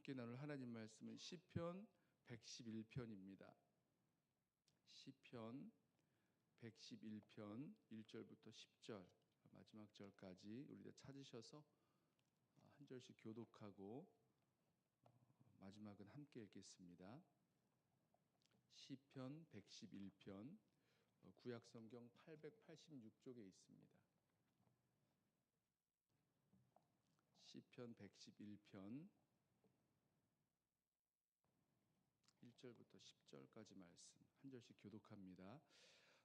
함께 나눌 하나님 말씀은 시편 111편입니다. 시편 111편 1절부터 10절 마지막 절까지 우리 다 찾으셔서 한 절씩 교독하고 마지막은 함께 읽겠습니다. 시편 111편 구약성경 886쪽에 있습니다. 시편 111편 1절부터 10절까지 말씀 한 절씩 교독합니다.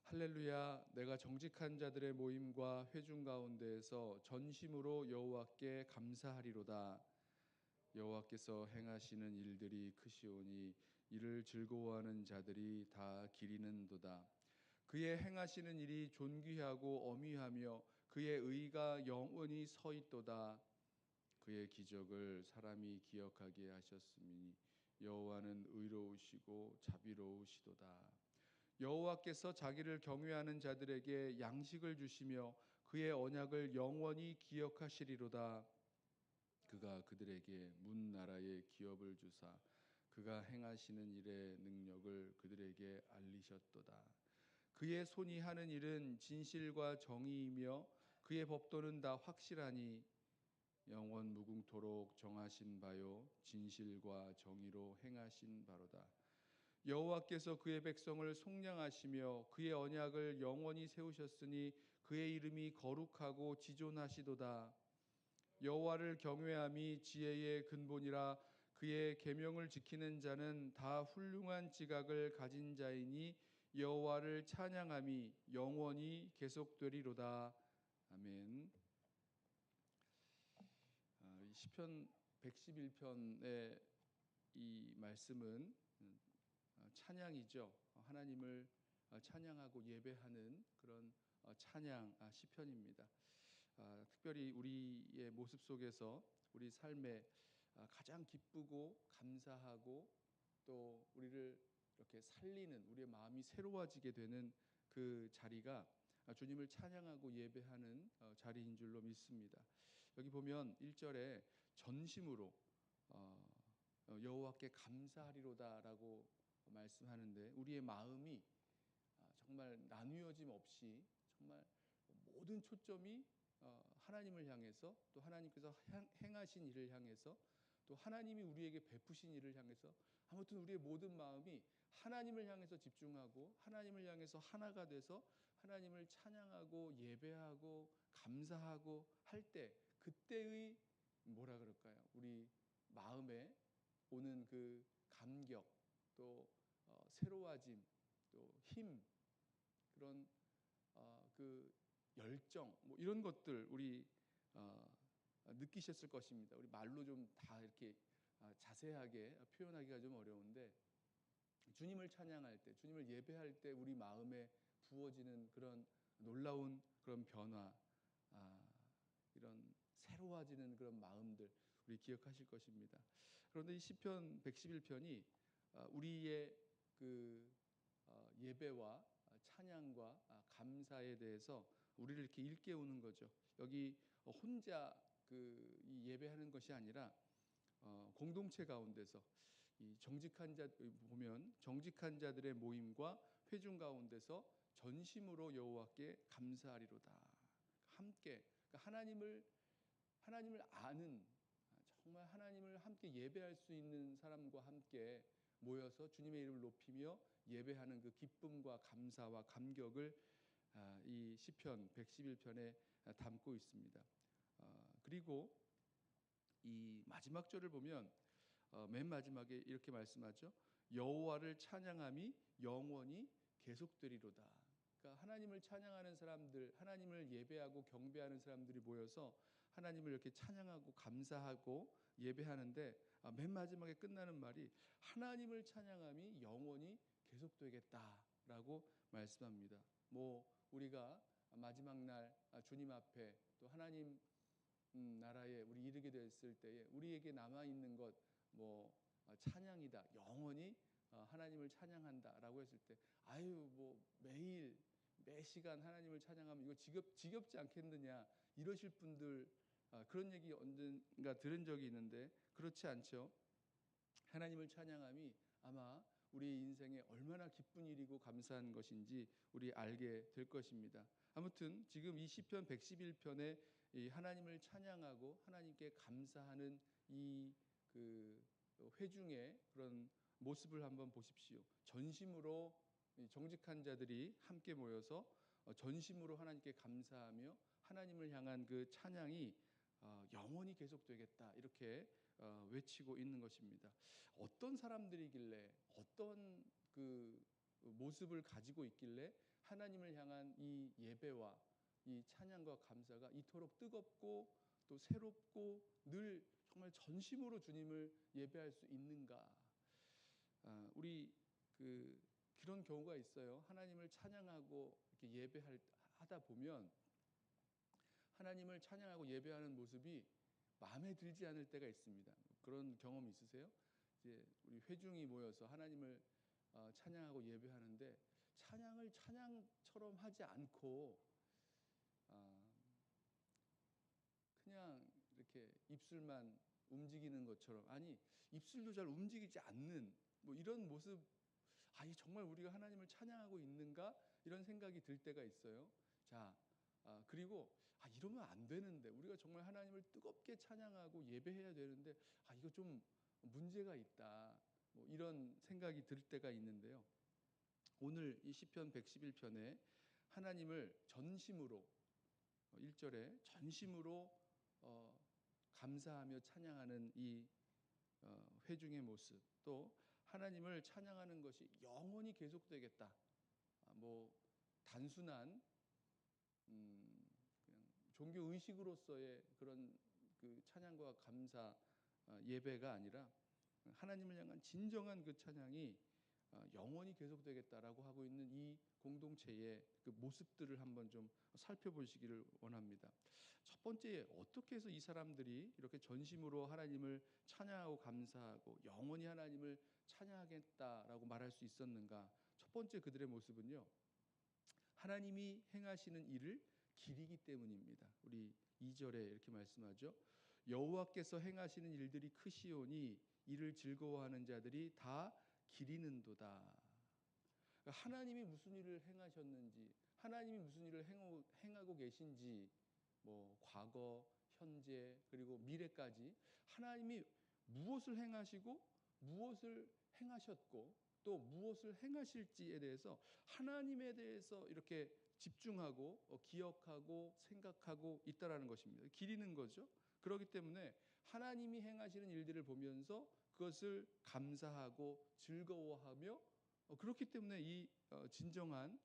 할렐루야. 내가 정직한 자들의 모임과 회중 가운데에서 전심으로 여호와께 감사하리로다. 여호와께서 행하시는 일들이 크시오니 이를 즐거워하는 자들이 다 기리는도다. 그의 행하시는 일이 존귀하고 어미하며 그의 의가 영원히 서 있도다. 그의 기적을 사람이 기억하게 하셨으니 여호와는 의로우시고 자비로우시도다. 여호와께서 자기를 경외하는 자들에게 양식을 주시며 그의 언약을 영원히 기억하시리로다. 그가 그들에게 문 나라의 기업을 주사 그가 행하시는 일의 능력을 그들에게 알리셨도다. 그의 손이 하는 일은 진실과 정의이며 그의 법도는 다 확실하니 영원 무궁토록 정하신 바요 진실과 정의로 행하신 바로다. 여호와께서 그의 백성을 속량하시며 그의 언약을 영원히 세우셨으니 그의 이름이 거룩하고 지존하시도다. 여호와를 경외함이 지혜의 근본이라. 그의 계명을 지키는 자는 다 훌륭한 지각을 가진 자이니 여호와를 찬양함이 영원히 계속되리로다. 아멘. 시편 111편의 이 말씀은 찬양이죠. 하나님을 찬양하고 예배하는 그런 찬양 시편입니다. 특별히 우리의 모습 속에서 우리 삶에 가장 기쁘고 감사하고 또 우리를 이렇게 살리는 우리의 마음이 새로워지게 되는 그 자리가 주님을 찬양하고 예배하는 자리인 줄로 믿습니다. 여기 보면 1절에 전심으로 여호와께 감사하리로다라고 말씀하는데 우리의 마음이 정말 나누어짐 없이 정말 모든 초점이 하나님을 향해서 또 하나님께서 행하신 일을 향해서 또 하나님이 우리에게 베푸신 일을 향해서 아무튼 우리의 모든 마음이 하나님을 향해서 집중하고 하나님을 향해서 하나가 돼서 하나님을 찬양하고 예배하고 감사하고 할 때 그때의 뭐라 그럴까요? 우리 마음에 오는 그 감격 또 새로워짐 또 힘 그런 그 열정 뭐 이런 것들 우리 느끼셨을 것입니다. 우리 말로 좀 다 이렇게 자세하게 표현하기가 좀 어려운데 주님을 찬양할 때, 주님을 예배할 때 우리 마음에 부어지는 그런 놀라운 그런 변화, 이런 새로워지는 그런 마음들 우리 기억하실 것입니다. 그런데 이 시편 111편이 우리의 그 예배와 찬양과 감사에 대해서 우리를 이렇게 일깨우는 거죠. 여기 혼자 그 예배하는 것이 아니라 공동체 가운데서 이 정직한 자 보면 정직한 자들의 모임과 회중 가운데서 전심으로 여호와께 감사하리로다. 함께 그러니까 하나님을 아는 정말 하나님을 함께 예배할 수 있는 사람과 함께 모여서 주님의 이름을 높이며 예배하는 그 기쁨과 감사와 감격을 이 시편 111편에 담고 있습니다. 그리고 이 마지막 절을 보면 맨 마지막에 이렇게 말씀하죠. 여호와를 찬양함이 영원히 계속되리로다. 그러니까 하나님을 찬양하는 사람들, 하나님을 예배하고 경배하는 사람들이 모여서 하나님을 이렇게 찬양하고 감사하고 예배하는데 맨 마지막에 끝나는 말이 하나님을 찬양함이 영원히 계속되겠다라고 말씀합니다. 뭐 우리가 마지막 날 주님 앞에 또 하나님 나라에 우리 이르게 됐을 때에 우리에게 남아 있는 것 뭐 찬양이다. 영원히 하나님을 찬양한다라고 했을 때 아유 뭐 매일 매 시간 하나님을 찬양하면 이거 지겹지 않겠느냐 이러실 분들 그런 얘기 언젠가 들은 적이 있는데 그렇지 않죠. 하나님을 찬양함이 아마 우리 인생에 얼마나 기쁜 일이고 감사한 것인지 우리 알게 될 것입니다. 아무튼 지금 이 시편 111편에 이 하나님을 찬양하고 하나님께 감사하는 이 그 회중의 그런 모습을 한번 보십시오. 전심으로 정직한 자들이 함께 모여서 전심으로 하나님께 감사하며 하나님을 향한 그 찬양이 영원히 계속되겠다 이렇게 외치고 있는 것입니다. 어떤 사람들이길래 어떤 그 모습을 가지고 있길래 하나님을 향한 이 예배와 이 찬양과 감사가 이토록 뜨겁고 또 새롭고 늘 정말 전심으로 주님을 예배할 수 있는가? 우리 그런 경우가 있어요. 하나님을 찬양하고 이렇게 예배하다 보면 하나님을 찬양하고 예배하는 모습이 마음에 들지 않을 때가 있습니다. 그런 경험 있으세요? 이제 우리 회중이 모여서 하나님을 찬양하고 예배하는데 찬양을 찬양처럼 하지 않고 그냥 이렇게 입술만 움직이는 것처럼, 아니 입술도 잘 움직이지 않는 뭐 이런 모습, 이 정말 우리가 하나님을 찬양하고 있는가 이런 생각이 들 때가 있어요. 자, 그리고 이러면 안 되는데, 우리가 정말 하나님을 뜨겁게 찬양하고 예배해야 되는데 이거 좀 문제가 있다, 뭐 이런 생각이 들 때가 있는데요. 오늘 이 시편 111편에 하나님을 전심으로 1절에 전심으로 감사하며 찬양하는 이 회중의 모습, 또 하나님을 찬양하는 것이 영원히 계속되겠다, 뭐 단순한 그냥 종교 의식으로서의 그런 그 찬양과 감사 예배가 아니라 하나님을 향한 진정한 그 찬양이 영원히 계속되겠다라고 하고 있는 이 공동체의 그 모습들을 한번 좀 살펴보시기를 원합니다. 첫 번째, 어떻게 해서 이 사람들이 이렇게 전심으로 하나님을 찬양하고 감사하고 영원히 하나님을 찬양하겠다라고 말할 수 있었는가? 첫 번째 그들의 모습은요, 하나님이 행하시는 일을 기리기 때문입니다. 우리 2절에 이렇게 말씀하죠. 여호와께서 행하시는 일들이 크시오니 이를 즐거워하는 자들이 다 기리는도다. 하나님이 무슨 일을 행하셨는지, 하나님이 무슨 일을 행하고 계신지, 뭐 과거, 현재, 그리고 미래까지 하나님이 무엇을 행하시고 무엇을 행하셨고 또 무엇을 행하실지에 대해서 하나님에 대해서 이렇게 집중하고 기억하고 생각하고 있다라는 것입니다. 기리는 거죠. 그렇기 때문에 하나님이 행하시는 일들을 보면서 그것을 감사하고 즐거워하며 그렇기 때문에 이 진정한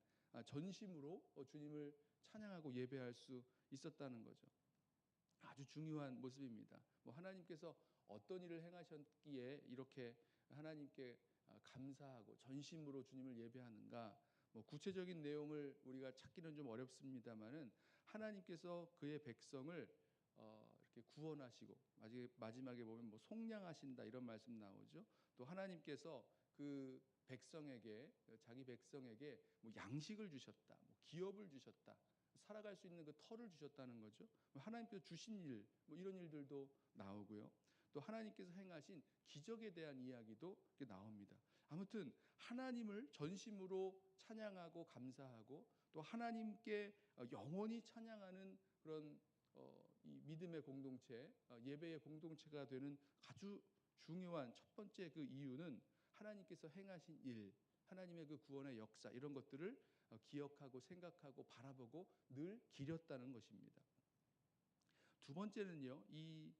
전심으로 주님을 찬양하고 예배할 수 있었다는 거죠. 아주 중요한 모습입니다. 뭐 하나님께서 어떤 일을 행하셨기에 이렇게 하나님께 감사하고 전심으로 주님을 예배하는가? 뭐 구체적인 내용을 우리가 찾기는 좀 어렵습니다만은 하나님께서 그의 백성을 이렇게 구원하시고 마지막에 보면 뭐 속량하신다 이런 말씀 나오죠. 또 하나님께서 그 백성에게, 자기 백성에게 뭐 양식을 주셨다, 뭐 기업을 주셨다, 살아갈 수 있는 그 터를 주셨다는 거죠. 하나님께서 주신 일, 뭐 이런 일들도 나오고요. 또 하나님께서 행하신 기적에 대한 이야기도 나옵니다. 아무튼 하나님을 전심으로 찬양하고 감사하고 또 하나님께 영원히 찬양하는 그런 이 믿음의 공동체, 예배의 공동체가 되는 아주 중요한 첫 번째 그 이유는 하나님께서 행하신 일, 하나님의 그 구원의 역사, 이런 것들을 기억하고 생각하고 바라보고 늘 기렸다는 것입니다. 두 번째는요, 이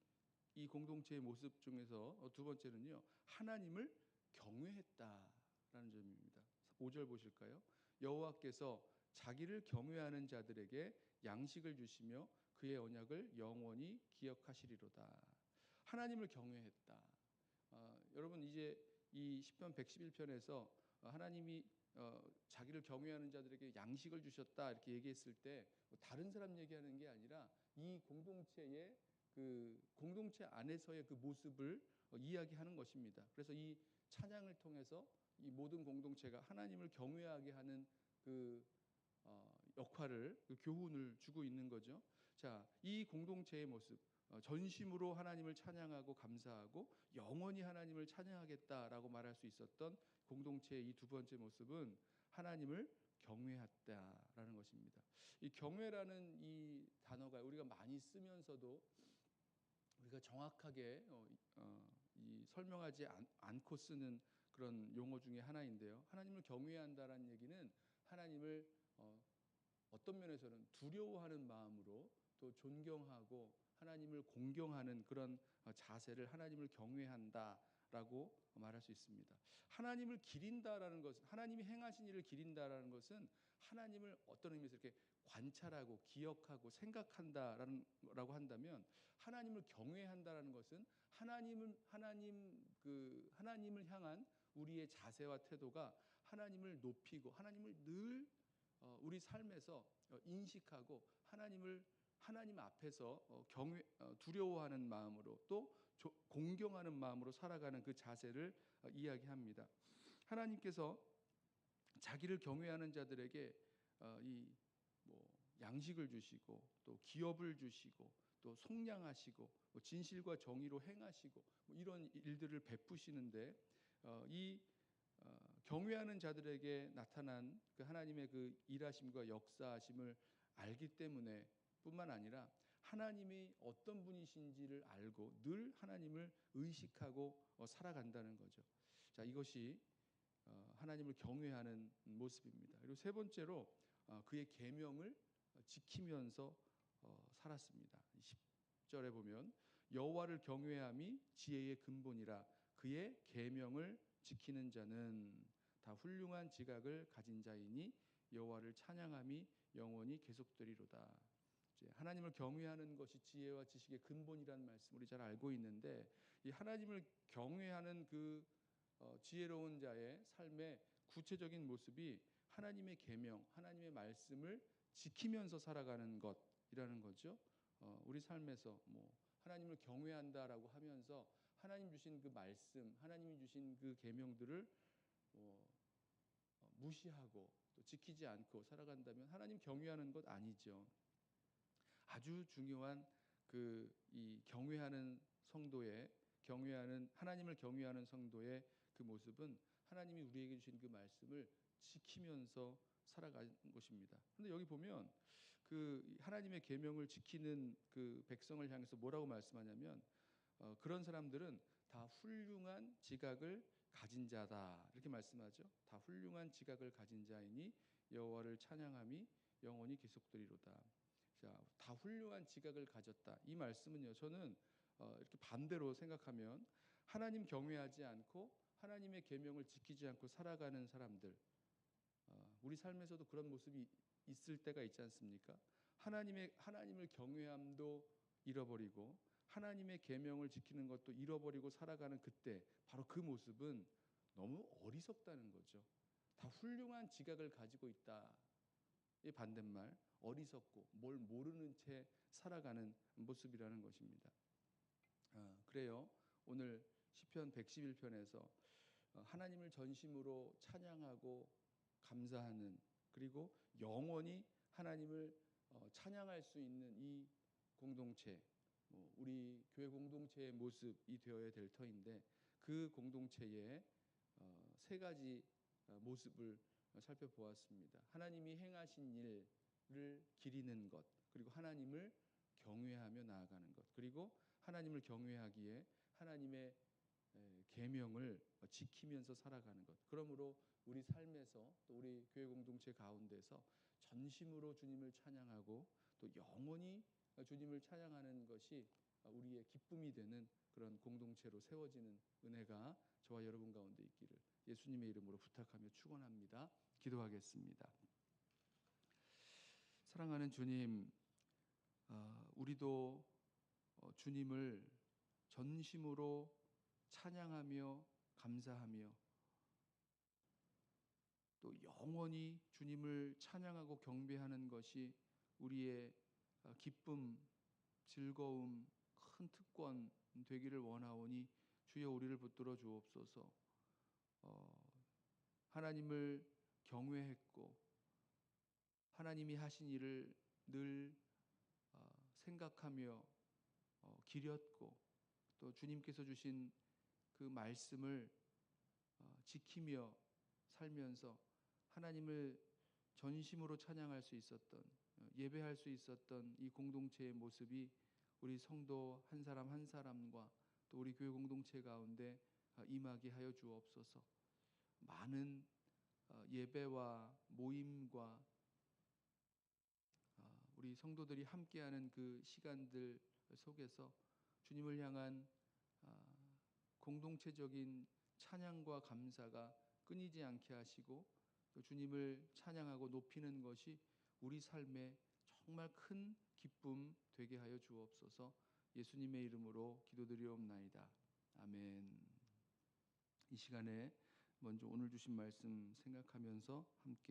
공동체의 모습 중에서 두 번째는요, 하나님을 경외했다라는 점입니다. 5절 보실까요? 여호와께서 자기를 경외하는 자들에게 양식을 주시며 그의 언약을 영원히 기억하시리로다. 하나님을 경외했다. 여러분, 이제 이 시편 111편에서 하나님이 자기를 경외하는 자들에게 양식을 주셨다 이렇게 얘기했을 때 다른 사람 얘기하는 게 아니라 이 공동체의 그 공동체 안에서의 그 모습을 이야기하는 것입니다. 그래서 이 찬양을 통해서 이 모든 공동체가 하나님을 경외하게 하는 그 역할을, 그 교훈을 주고 있는 거죠. 자, 이 공동체의 모습, 전심으로 하나님을 찬양하고 감사하고 영원히 하나님을 찬양하겠다라고 말할 수 있었던 공동체의 이 두 번째 모습은 하나님을 경외했다라는 것입니다. 이 경외라는 이 단어가 우리가 많이 쓰면서도 우리가 정확하게 이 설명하지 않고 쓰는 그런 용어 중에 하나인데요. 하나님을 경외한다라는 얘기는 하나님을 어떤 면에서는 두려워하는 마음으로 또 존경하고 하나님을 공경하는 그런 자세를 하나님을 경외한다라고 말할 수 있습니다. 하나님을 기린다라는 것은 하나님이 행하신 일을 기린다라는 것은 하나님을 어떤 의미에서 이렇게 관찰하고 기억하고 생각한다라고 한다면 하나님을 경외한다라는 것은 하나님을 향한 우리의 자세와 태도가 하나님을 높이고 하나님을 늘 우리 삶에서 인식하고 하나님 앞에서 두려워하는 마음으로 또 공경하는 마음으로 살아가는 그 자세를 이야기합니다. 하나님께서 자기를 경외하는 자들에게 양식을 주시고 또 기업을 주시고 또 속량하시고 진실과 정의로 행하시고 이런 일들을 베푸시는데 이 경외하는 자들에게 나타난 그 하나님의 그 일하심과 역사하심을 알기 때문에 뿐만 아니라 하나님이 어떤 분이신지를 알고 늘 하나님을 의식하고 살아간다는 거죠. 자, 이것이 하나님을 경외하는 모습입니다. 그리고 세 번째로 그의 계명을 지키면서 살았습니다. 10절에 보면 여호와를 경외함이 지혜의 근본이라 그의 계명을 지키는 자는 다 훌륭한 지각을 가진 자이니 여호와를 찬양함이 영원히 계속되리로다. 하나님을 경외하는 것이 지혜와 지식의 근본이라는 말씀 우리 잘 알고 있는데 이 하나님을 경외하는 그 지혜로운 자의 삶의 구체적인 모습이 하나님의 계명, 하나님의 말씀을 지키면서 살아가는 것이라는 거죠. 우리 삶에서 하나님을 경외한다라고 하면서 하나님 주신 그 말씀, 하나님이 주신 그 계명들을 무시하고 또 지키지 않고 살아간다면 하나님 경외하는 것 아니죠. 아주 중요한 이 경외하는 성도의 하나님을 경외하는 성도의 그 모습은 하나님이 우리에게 주신 그 말씀을 지키면서 살아가는 것입니다. 그런데 여기 보면 그 하나님의 계명을 지키는 그 백성을 향해서 뭐라고 말씀하냐면 그런 사람들은 다 훌륭한 지각을 가진 자다 이렇게 말씀하죠. 다 훌륭한 지각을 가진 자이니 여호와를 찬양함이 영원히 계속되리로다. 자, 다 훌륭한 지각을 가졌다. 이 말씀은요. 저는 이렇게 반대로 생각하면 하나님 경외하지 않고 하나님의 계명을 지키지 않고 살아가는 사람들, 우리 삶에서도 그런 모습이 있을 때가 있지 않습니까? 하나님을 경외함도 잃어버리고 하나님의 계명을 지키는 것도 잃어버리고 살아가는 그때 바로 그 모습은 너무 어리석다는 거죠. 다 훌륭한 지각을 가지고 있다. 이 반대말 어리석고 뭘 모르는 채 살아가는 모습이라는 것입니다. 그래요. 오늘 시편 111편에서 하나님을 전심으로 찬양하고 감사하는 그리고 영원히 하나님을 찬양할 수 있는 이 공동체, 우리 교회 공동체의 모습이 되어야 될 터인데 그 공동체의 세 가지 모습을 살펴보았습니다. 하나님이 행하신 일을 기리는 것, 그리고 하나님을 경외하며 나아가는 것, 그리고 하나님을 경외하기에 하나님의 계명을 지키면서 살아가는 것. 그러므로 우리 삶에서 또 우리 교회 공동체 가운데서 전심으로 주님을 찬양하고 또 영원히 주님을 찬양하는 것이 우리의 기쁨이 되는 그런 공동체로 세워지는 은혜가 저와 여러분 가운데 있기를 예수님의 이름으로 부탁하며 축원합니다. 기도하겠습니다. 사랑하는 주님, 우리도 주님을 전심으로 찬양하며 감사하며 또 영원히 주님을 찬양하고 경배하는 것이 우리의 기쁨, 즐거움, 큰 특권 되기를 원하오니 주여 우리를 붙들어 주옵소서. 하나님을 경외했고 하나님이 하신 일을 늘 생각하며 기렸고 또 주님께서 주신 그 말씀을 지키며 살면서 하나님을 전심으로 찬양할 수 있었던, 예배할 수 있었던 이 공동체의 모습이 우리 성도 한 사람 한 사람과 또 우리 교회 공동체 가운데 임하게 하여 주옵소서. 많은 예배와 모임과 우리 성도들이 함께하는 그 시간들 속에서 주님을 향한 공동체적인 찬양과 감사가 끊이지 않게 하시고 또 주님을 찬양하고 높이는 것이 우리 삶에 정말 큰 기쁨 되게 하여 주옵소서. 예수님의 이름으로 기도드리옵나이다. 아멘. 이 시간에 먼저 오늘 주신 말씀 생각하면서 함께